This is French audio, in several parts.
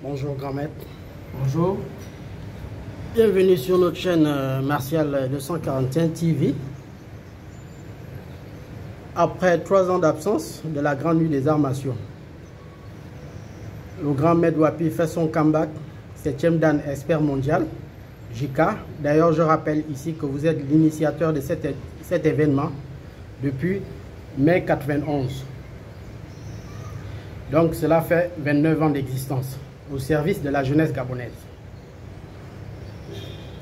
Bonjour grand maître. Bonjour. Bienvenue sur notre chaîne Martial 241 TV. Après 3 ans d'absence de la Grande Nuit des Arts Martiaux, le grand maître Wapi fait son comeback, 7e dan expert mondial, JK. D'ailleurs, je rappelle ici que vous êtes l'initiateur de cet événement depuis mai 91. Donc cela fait 29 ans d'existence au service de la jeunesse gabonaise.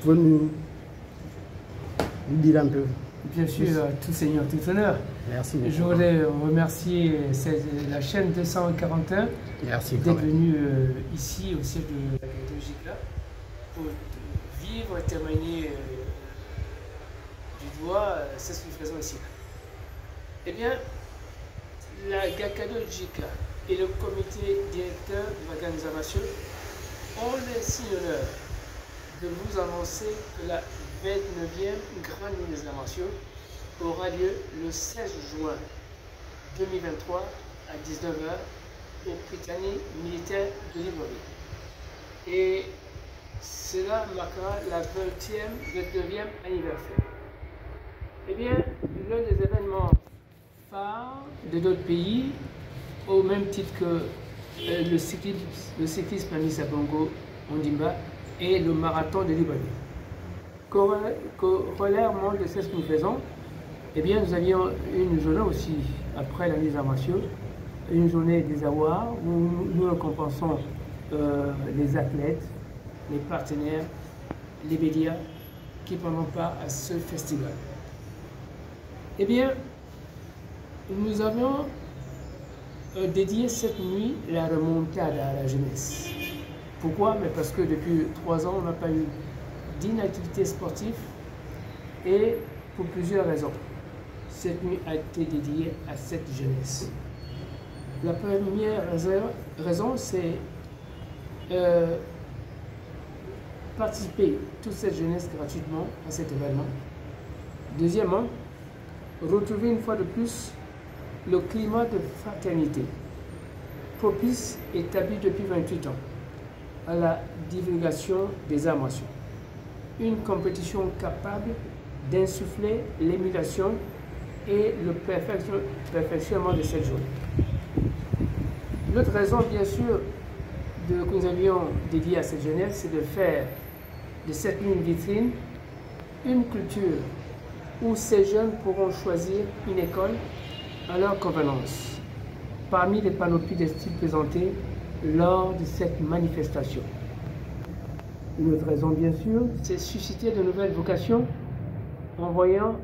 Vous nous dire un peu? Bien sûr, tout seigneur, tout honneur. Merci beaucoup. Je voudrais remercier la chaîne 241 d'être venue ici au siège de la JK pour vivre et témoigner du doigt c'est ce que nous faisons ici. Eh bien, la GACADO JK et le comité directeur de l'organisation ont l'insigne honneur de vous annoncer que la 29e Grande Nuit des Arts Martiaux aura lieu le 16 juin 2023 à 19 h au Prytanée militaire de Libreville. Et cela marquera la 29e anniversaire. Eh bien, l'un des événements phares de notre pays, au même titre que le cyclisme à Missa Bongo Ondimba et le marathon de Libreville. Corollairement de ce que nous faisons, eh bien, nous avions une journée aussi, après la mise en marche, une journée des avoirs où nous récompensons les athlètes, les partenaires, les médias qui prendront part à ce festival. Eh bien, nous avons dédié cette nuit la remontade à la jeunesse. Pourquoi? Mais parce que depuis 3 ans, on n'a pas eu d'inactivité sportive et pour plusieurs raisons. Cette nuit a été dédiée à cette jeunesse. La première raison, c'est participer toute cette jeunesse gratuitement à cet événement. Deuxièmement, retrouver une fois de plus le climat de fraternité propice établi depuis 28 ans à la divulgation des arts martiaux. Une compétition capable d'insuffler l'émulation et le perfectionnement de cette journée. L'autre raison, bien sûr, que nous avions dédiée à cette jeunesse, c'est de faire de cette nuit une vitrine, une culture où ces jeunes pourront choisir une école à leur convenance, parmi les panoplies de styles présentés lors de cette manifestation. Une autre raison, bien sûr, c'est susciter de nouvelles vocations en voyant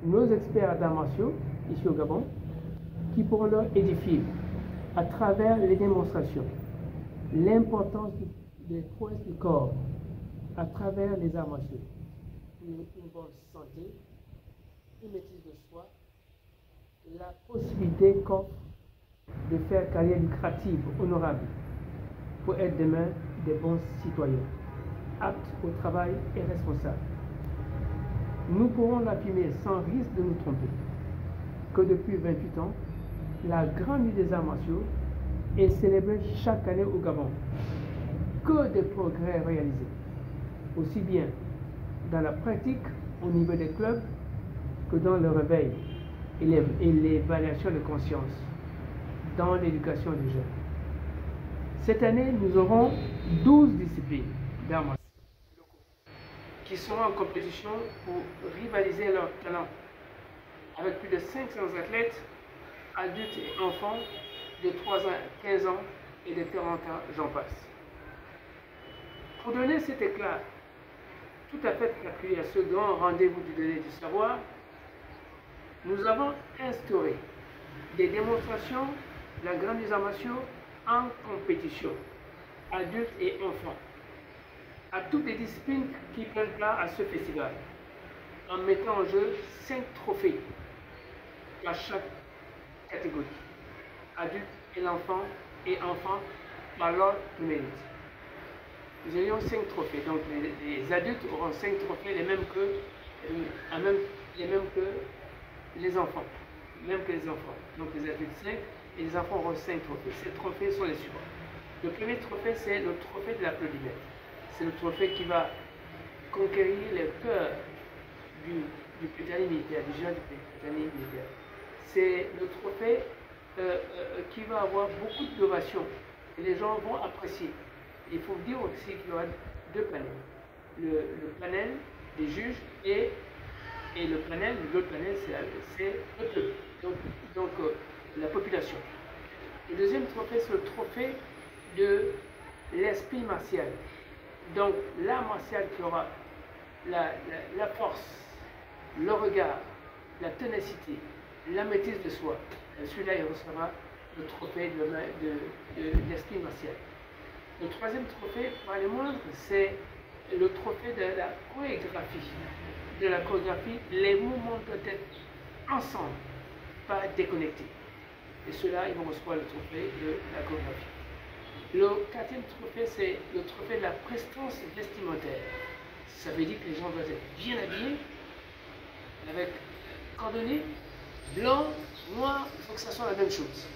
nos experts d'arts martiaux, ici au Gabon, qui pourront leur édifier, à travers les démonstrations, l'importance des prouesses du corps, à travers les arts martiaux, une bonne santé, une maîtrise de soi, la possibilité qu'offre de faire carrière lucrative, honorable, pour être demain des bons citoyens, aptes au travail et responsables. Nous pourrons l'affirmer sans risque de nous tromper, que depuis 28 ans, la Grande Nuit des Arts Martiaux est célébrée chaque année au Gabon. Que des progrès réalisés, aussi bien dans la pratique au niveau des clubs que dans le réveil et l'évaluation de conscience, dans l'éducation des jeunes. Cette année, nous aurons 12 disciplines d'arts martiaux qui seront en compétition pour rivaliser leur talent, avec plus de 500 athlètes, adultes et enfants de 3 ans à 15 ans et de 40 ans, j'en passe. Pour donner cet éclat tout à fait particulier à ce grand rendez-vous du donner du savoir, nous avons instauré des démonstrations de la Grande Nuit des Arts Martiaux en compétition, adultes et enfants, à toutes les disciplines qui prennent part à ce festival, en mettant en jeu 5 trophées à chaque catégorie, adultes et enfants par l'ordre du mérite. Nous avions 5 trophées, donc les adultes auront 5 trophées, les mêmes que les enfants, donc les adultes 5 et les enfants auront 5 trophées. Ces trophées sont les suivants. Le premier trophée, c'est le trophée de l'applaudimètre. C'est le trophée qui va conquérir les cœurs du pétanier militaire, du géant du pétanier militaire. C'est le trophée qui va avoir beaucoup d'ovation et les gens vont apprécier. Il faut dire aussi qu'il y aura deux panels. Le panel des juges et l'autre panel, c'est le peuple, donc la population. Le deuxième trophée, c'est le trophée de l'esprit martial. Donc l'art martial qui aura la force, le regard, la ténacité, la maîtrise de soi. Celui-là, il recevra le trophée de l'esprit martial. Le troisième trophée, par les moindres, c'est le trophée de la chorégraphie. De la chorégraphie, les mouvements doivent être ensemble, pas déconnectés. Et ceux-là, ils vont recevoir le trophée de la chorégraphie. Le quatrième trophée, c'est le trophée de la prestance vestimentaire. Ça veut dire que les gens doivent être bien habillés, avec cordonnier, blanc, noir, il faut que ça soit la même chose.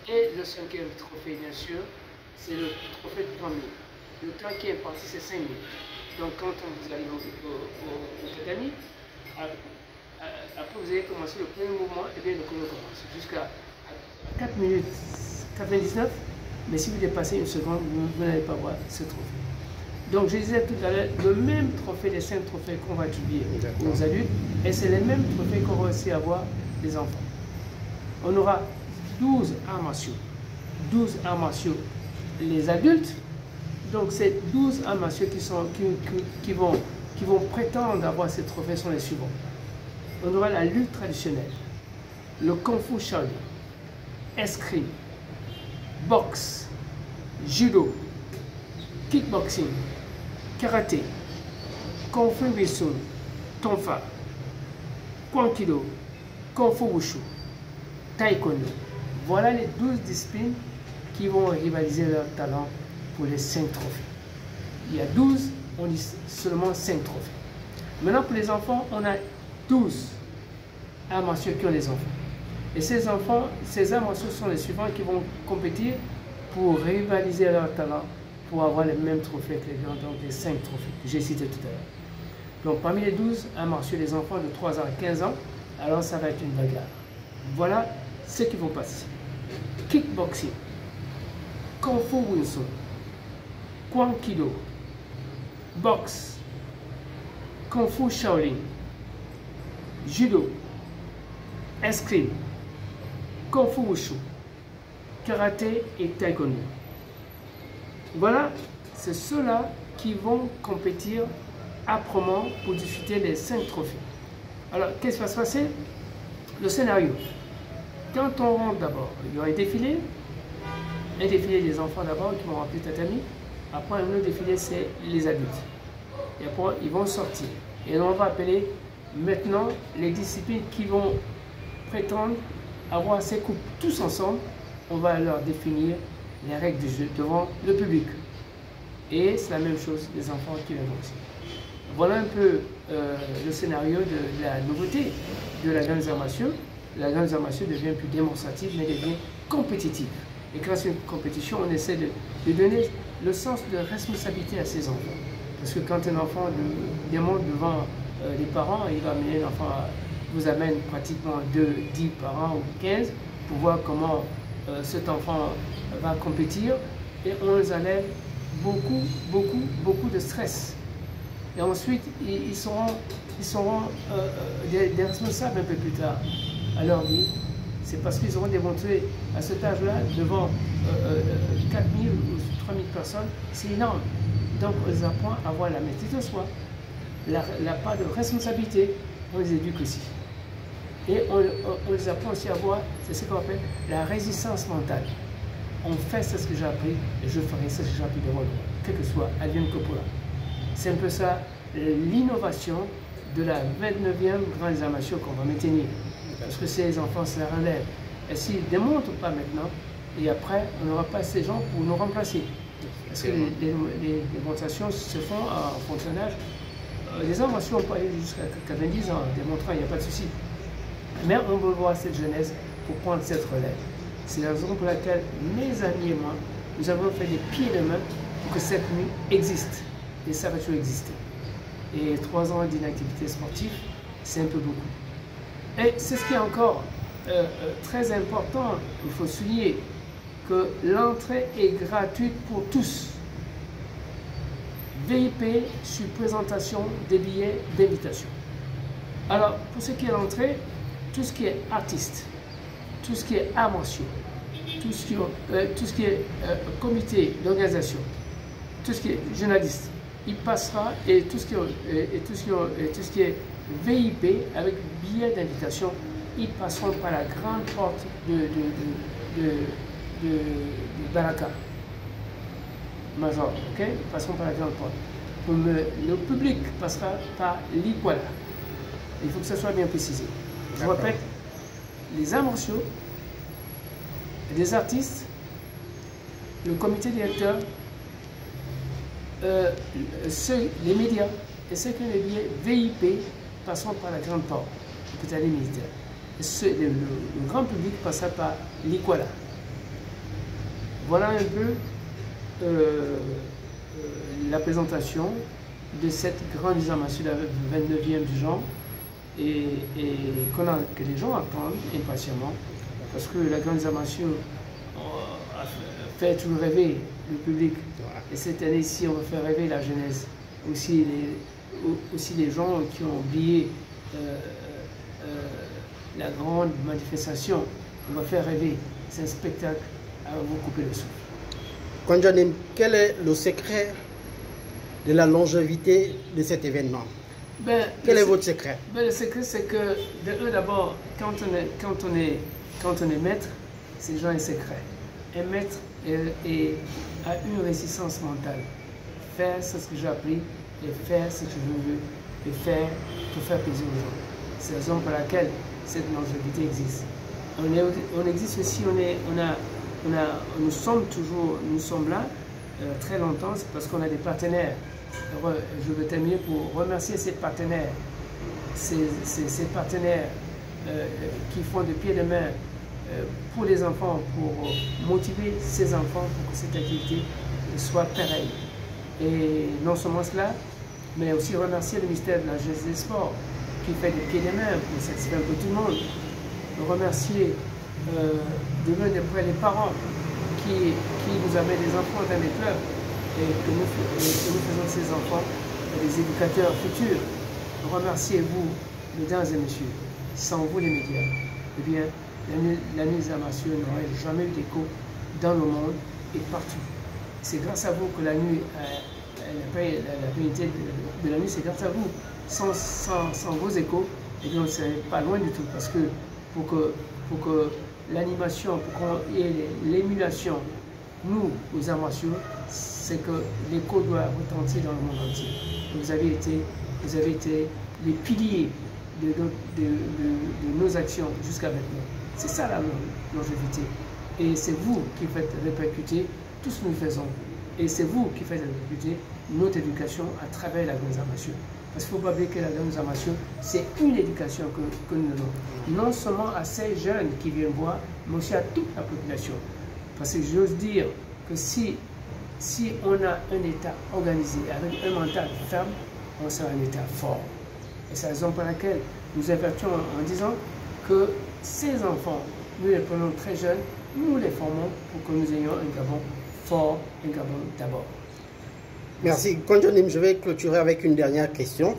Et le cinquième trophée, bien sûr, c'est le trophée de temps minutes. Le temps qui est imparti, c'est 5 minutes. Donc quand vous allez au tatami, après vous allez commencer le premier mouvement, et bien le chrono commence jusqu'à 4 minutes 99. Mais si vous dépassez une seconde, vous n'allez pas voir ce trophée. Donc je disais tout à l'heure, le même trophée, les 5 trophées qu'on va attribuer aux adultes, et c'est les mêmes trophées qu'on va aussi avoir les enfants. On aura 12 arts martiaux. 12 arts martiaux les adultes, donc ces 12 arts martiaux qui vont prétendre avoir ces trophées sont les suivants. On aura la lutte traditionnelle, le kung fu shaolin, escrime, boxe, judo, kickboxing, karaté, kung fu wushu, tonfa, kwankido, kung fu wushu, taekwondo. Voilà les 12 disciplines qui vont rivaliser leur talent pour les 5 trophées. Il y a 12, on dit seulement 5 trophées. Maintenant pour les enfants, on a 12 arts martiaux qui ont les enfants. Et ces enfants, ces arts martiaux sont les suivants qui vont compétir pour rivaliser leur talent, pour avoir les mêmes trophées que les grands, donc les 5 trophées que j'ai cités tout à l'heure. Donc parmi les 12 arts martiaux, les enfants de 3 ans à 15 ans, alors ça va être une bagarre. Voilà ceux qui vont passer. Kickboxing, Kung Fu Wushu, Kwankido, boxe, Kung Fu Shaolin, judo, escrime, Kung Fu Wushu, karaté et taekwondo. Voilà, c'est ceux-là qui vont compétir âprement pour disputer les 5 trophées. Alors, qu'est-ce qui va se passer? Le scénario. Quand on rentre d'abord, il y aura un défilé des enfants d'abord qui vont remplir le tatami. Après, un autre défilé, c'est les adultes. Et après, ils vont sortir. Et on va appeler maintenant les disciplines qui vont prétendre avoir ces coupes tous ensemble. On va leur définir les règles du jeu devant le public. Et c'est la même chose des enfants qui viennent aussi. Voilà un peu le scénario de la nouveauté de la grande arts martiaux. La grande arts martiaux devient plus démonstrative, mais devient compétitive. Et grâce à une compétition, on essaie de donner le sens de responsabilité à ses enfants. Parce que quand un enfant démontre devant les parents, il va amener l'enfant, vous amène pratiquement 10 parents ou 15 pour voir comment cet enfant va compétir. Et on les enlève beaucoup de stress. Et ensuite, ils seront des responsables un peu plus tard à leur vie. C'est parce qu'ils auront démontré à cet âge-là, devant 4000 ou 3000 personnes, c'est énorme. Donc on les apprend à avoir la maîtrise de soi, la part de responsabilité, on les éduque aussi. Et on les apprend aussi à avoir, c'est ce qu'on appelle la résistance mentale. On fait ce que j'ai appris et je ferai ce que j'ai appris devant moi, quel que soit, advienne que pourra. C'est un peu ça, l'innovation de la 29e grande arts martiaux qu'on va maintenir. Parce que ces enfants se la relèvent. Et s'ils ne démontrent pas maintenant, et après, on n'aura pas ces gens pour nous remplacer. Parce que les démonstrations se font en fonction d'âge. Les arts martiaux, on peut aller jusqu'à 90 ans, démontrant, il n'y a pas de souci. Mais on veut voir cette jeunesse pour prendre cette relève. C'est la raison pour laquelle mes amis et moi, nous avons fait des pieds de main pour que cette nuit existe. Et ça va toujours exister. Et 3 ans d'inactivité sportive, c'est un peu beaucoup. Et c'est ce qui est encore très important, il faut souligner que l'entrée est gratuite pour tous. VIP sur présentation des billets d'invitation. Alors, pour ce qui est l'entrée, tout ce qui est artiste, tout ce qui est arts martiaux, tout ce qui est comité d'organisation, tout ce qui est journaliste, il passera et tout ce qui est VIP avec billet d'invitation, ils passeront par la grande porte de Baraka Major, ok? Ils passeront par la grande porte. Le public passera par l'Ikwala. Il faut que ça soit bien précisé. Je répète, les arts martiaux, les artistes, le comité directeur, les médias et ceux qui ont les billets VIP passeront par la grande porte, peut-être les militaires. Le grand public passera par l'Ikwala. Voilà un peu la présentation de cette grande examination, la 29e du genre, et que les gens attendent impatiemment, parce que la grande examination fait toujours rêver le public. Et cette année-ci, on va faire rêver la jeunesse, aussi les gens qui ont oublié la grande manifestation. On va faire rêver. C'est un spectacle à vous couper le souffle. Konjanim, quel est le secret de la longévité de cet événement? Quel est votre secret? Le secret, c'est que d'abord, quand on est maître, c'est genre un secret. Un maître a une résistance mentale. Faire ce que j'ai appris et faire ce que je veux et faire pour faire plaisir aux gens. C'est la raison pour laquelle cette longévité existe. On existe aussi, nous sommes là très longtemps, c'est parce qu'on a des partenaires. Je veux terminer pour remercier ces partenaires, ces partenaires qui font de pied de main pour les enfants, pour motiver ces enfants pour que cette activité soit pérenne. Et non seulement cela, mais aussi remercier le ministère de la Jeunesse et des Sports qui fait des pieds de main pour satisfaire un peu tout le monde. Remercier de loin de près les parents qui nous amènent des enfants dans les clubs et que nous faisons ces enfants des éducateurs futurs. Remerciez vous, mesdames et messieurs. Sans vous les médias, eh bien, la nuit des amateurs n'aurait jamais eu d'écho dans le monde et partout. C'est grâce à vous que la nuit, la pérennité de la nuit, c'est grâce à vous. Sans vos échos, eh bien, on ne serait pas loin du tout. Parce que pour que l'animation, pour qu'il y ait l'émulation, nous, aux amateurs, c'est que l'écho doit retentir dans le monde entier. Vous avez été les piliers de nos actions jusqu'à maintenant. C'est ça la longévité. Et c'est vous qui faites répercuter tout ce que nous faisons. Et c'est vous qui faites répercuter notre éducation à travers la organisation. Parce qu'il ne faut pas oublier que la organisation, c'est une éducation que nous donnons. Non seulement à ces jeunes qui viennent voir, mais aussi à toute la population. Parce que j'ose dire que si on a un État organisé, avec un mental ferme, on sera un État fort. Et c'est la raison pour laquelle nous avertissons en disant que ces enfants, nous les prenons très jeunes, nous les formons pour que nous ayons un Gabon fort, un Gabon d'abord. Merci. Konjanim, je vais clôturer avec une dernière question.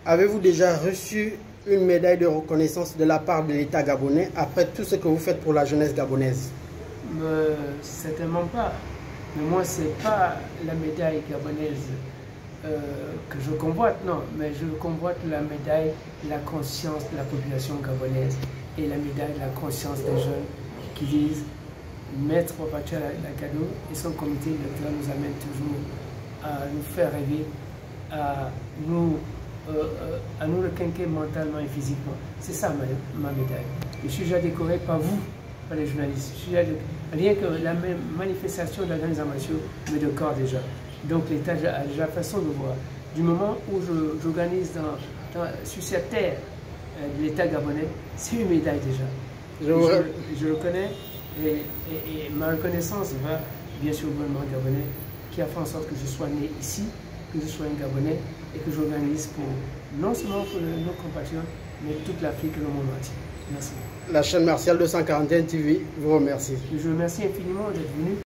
Avez-vous déjà reçu une médaille de reconnaissance de la part de l'État gabonais après tout ce que vous faites pour la jeunesse gabonaise? Certainement pas. Mais moi, ce n'est pas la médaille gabonaise que je convoite, non. Mais je convoite la médaille de la conscience de la population gabonaise et la médaille de la conscience des jeunes qui disent Maître Papatia Lagado et son comité directeur nous amène toujours à nous faire rêver, à nous requinquer mentalement et physiquement. C'est ça ma médaille. Je suis déjà décoré par vous, par les journalistes. Rien que la même manifestation de l'organisation me décore déjà. Donc l'État a déjà façon de voir. Du moment où j'organise sur cette terre de l'État gabonais, c'est une médaille déjà. Je le connais Et ma reconnaissance va bien sûr au gouvernement gabonais qui a fait en sorte que je sois né ici, que je sois un Gabonais et que j'organise pour non seulement pour nos compatriotes, mais toute l'Afrique et le monde entier. Merci. La chaîne Martial 241 TV vous remercie. Je vous remercie infiniment d'être venu.